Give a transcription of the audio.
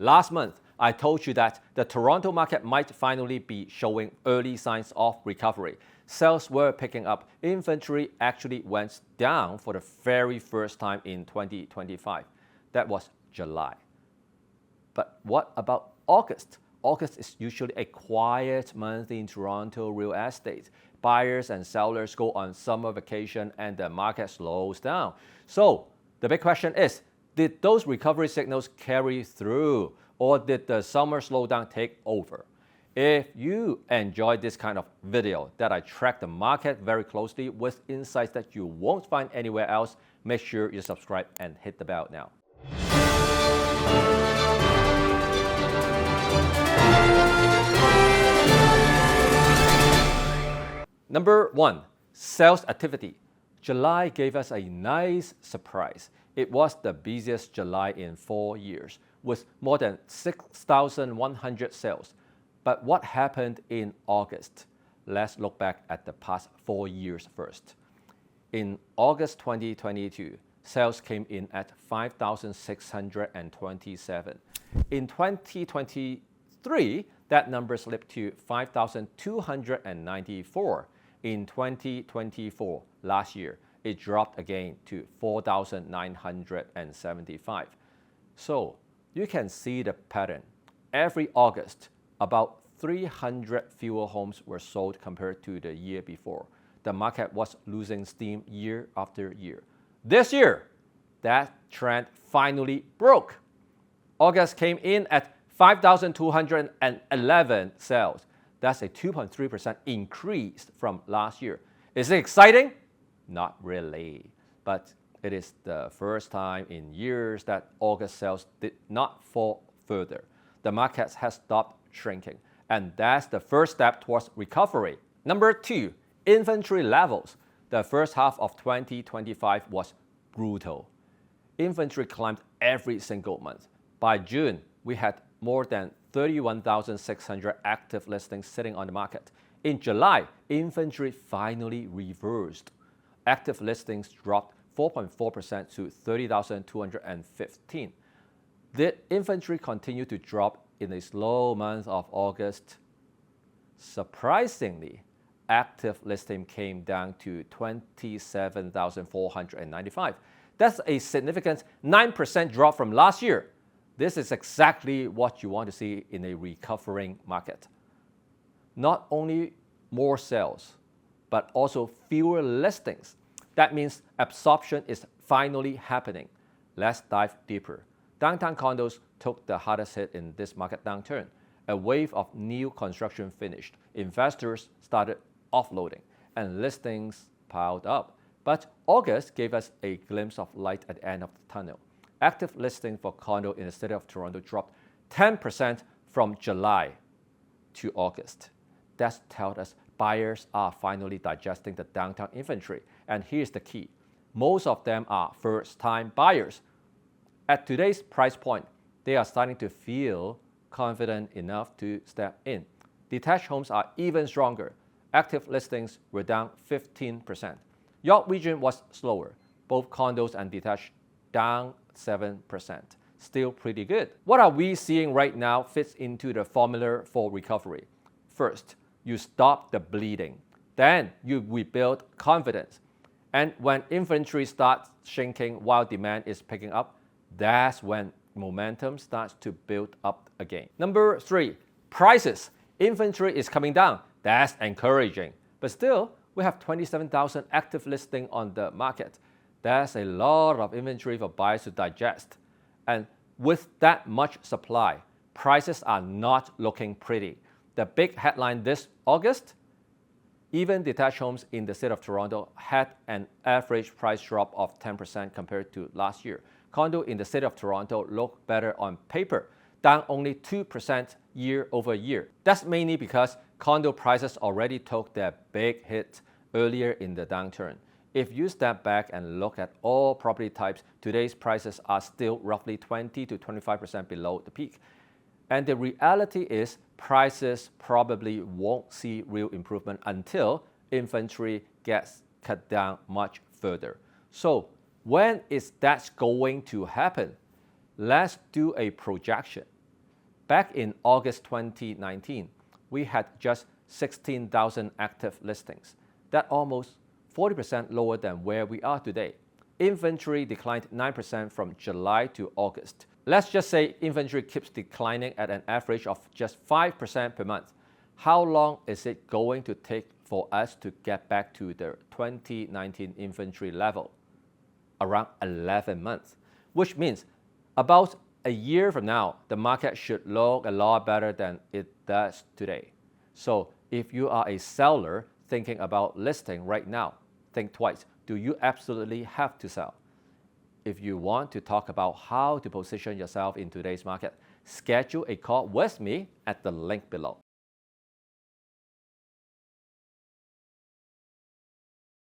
Last month, I told you that the Toronto market might finally be showing early signs of recovery. Sales were picking up. Inventory actually went down for the very first time in 2025. That was July. But what about August? August is usually a quiet month in Toronto real estate. Buyers and sellers go on summer vacation and the market slows down. So the big question is, did those recovery signals carry through, or did the summer slowdown take over? If you enjoy this kind of video that I track the market very closely with insights that you won't find anywhere else, make sure you subscribe and hit the bell now. Number 1, sales activity. July gave us a nice surprise. It was the busiest July in 4 years, with more than 6,100 sales. But what happened in August? Let's look back at the past 4 years first. In August 2022, sales came in at 5,627. In 2023, that number slipped to 5,294. In 2024, last year, it dropped again to 4,975. So you can see the pattern. Every August, about 300 fewer homes were sold compared to the year before. The market was losing steam year after year. This year, that trend finally broke. August came in at 5,211 sales. That's a 2.3% increase from last year. Is it exciting? Not really, but it is the first time in years that August sales did not fall further. The market has stopped shrinking, and that's the first step towards recovery. Number 2, inventory levels. The first half of 2025 was brutal. Inventory climbed every single month. By June, we had more than 31,600 active listings sitting on the market. In July, inventory finally reversed. Active listings dropped 4.4% to 30,215. Did inventory continue to drop in a slow month of August? Surprisingly, active listing came down to 27,495. That's a significant 9% drop from last year. This is exactly what you want to see in a recovering market. Not only more sales, but also fewer listings. That means absorption is finally happening. Let's dive deeper. Downtown condos took the hardest hit in this market downturn. A wave of new construction finished. Investors started offloading, and listings piled up. But August gave us a glimpse of light at the end of the tunnel. Active listing for condo in the city of Toronto dropped 10% from July to August. That tells us buyers are finally digesting the downtown inventory. And here's the key. Most of them are first-time buyers. At today's price point, they are starting to feel confident enough to step in. Detached homes are even stronger. Active listings were down 15%. York region was slower. Both condos and detached down 7%. Still pretty good. What are we seeing right now fits into the formula for recovery. First, you stop the bleeding. Then you rebuild confidence. And when inventory starts shrinking while demand is picking up, that's when momentum starts to build up again. Number 3, prices. Inventory is coming down. That's encouraging. But still, we have 27,000 active listings on the market. That's a lot of inventory for buyers to digest. And with that much supply, prices are not looking pretty. The big headline this August, even detached homes in the city of Toronto had an average price drop of 10% compared to last year. Condo in the city of Toronto look better on paper, down only 2% year over year. That's mainly because condo prices already took their big hit earlier in the downturn. If you step back and look at all property types, today's prices are still roughly 20 to 25% below the peak. And the reality is prices probably won't see real improvement until inventory gets cut down much further. So when is that going to happen? Let's do a projection. Back in August 2019, we had just 16,000 active listings. That's almost 40% lower than where we are today. Inventory declined 9% from July to August. Let's just say inventory keeps declining at an average of just 5% per month. How long is it going to take for us to get back to the 2019 inventory level? Around 11 months, which means about a year from now, the market should look a lot better than it does today. So if you are a seller thinking about listing right now, think twice. Do you absolutely have to sell? If you want to talk about how to position yourself in today's market, schedule a call with me at the link below.